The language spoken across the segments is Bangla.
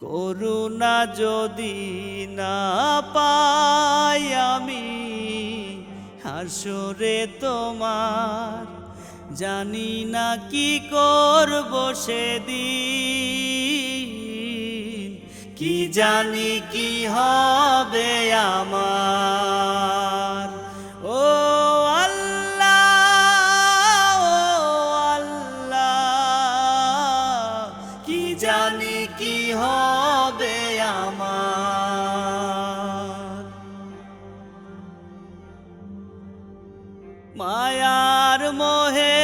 করুণা যদি না পাই আমি হাসরে তোমার, জানি না কি করব সেদিন, কি জানি কি হবে আমার। ও আল্লাহ, ও আল্লাহ, কি জানি কি হবে আমার। মায়ার মোহে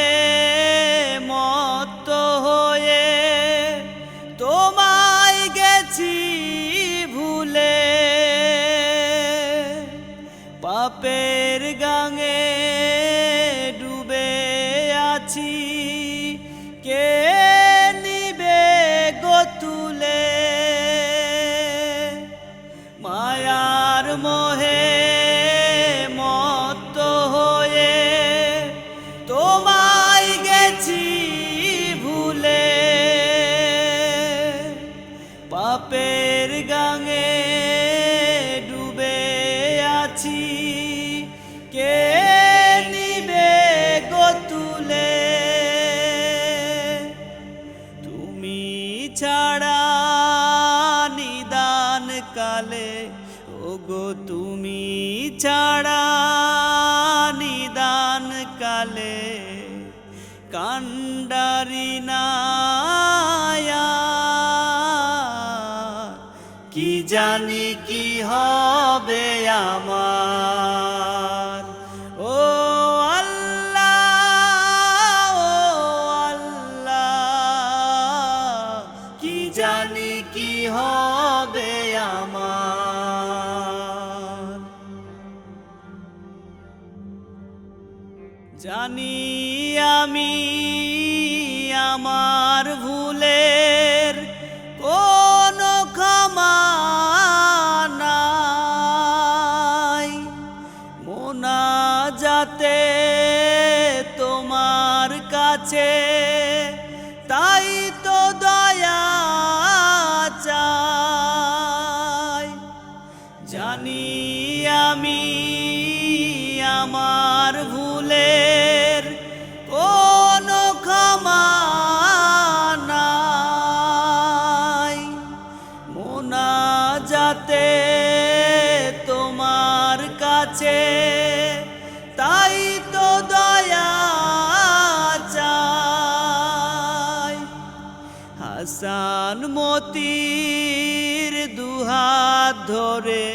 মত্ত হয়ে তোমায় গেছি ভুলে, পাপের গাঙে ডুবে আছি, কে নিবে গো তুলে। মায়ার মোহে মত্ত হয়ে তোমায় গেছি ভুলে, পাপের গাঙে ডুবে আছি, কে নিবে গো তুলে। তুমি ছাড়া নিদান কালে, ওগো তুমি ছাড়া নিদান কালে, কান্ডারি না কি জানি কি হবে আমার। ও আল্লাহ, ও আল্লাহ, কি জানি কি হবে আমার। জানি আমি আমার ভুলের কোনো ক্ষমা নাই, মোনাজাতে তোমার কাছে তাই তো দয়া চাই। জানি আমি আমার ভুলের কোনো ক্ষমা নাই, মোনাজাতে তোমার কাছে তাই তো দয়া চাই। হাসান মতির দুহাত ধরে,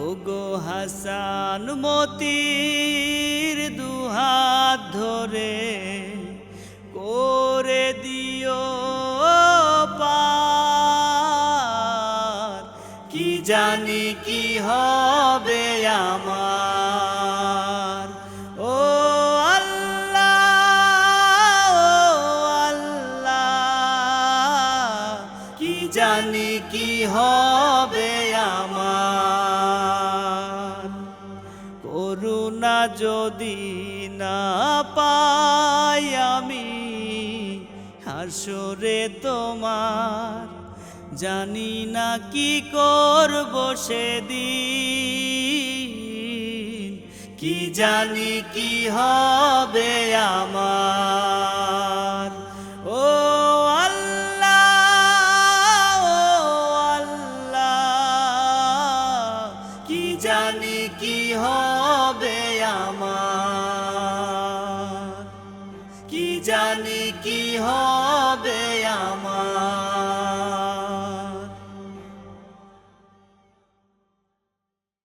ওগো হাসান মতির দুহাত ধরে করে দিও পার, কি জানি কি হবে আমার। ও আল্লাহ, ও আল্লাহ, কি জানি কি হবে আমার। করুণা যদি না পাই আমি হাসরে তোমার, জানি না কি করব সেদিন, কি জানি কি হবে আমার। ও আল্লাহ, ও আল্লাহ, কি জানি কি হবে আমার, কি জানি কি হবে।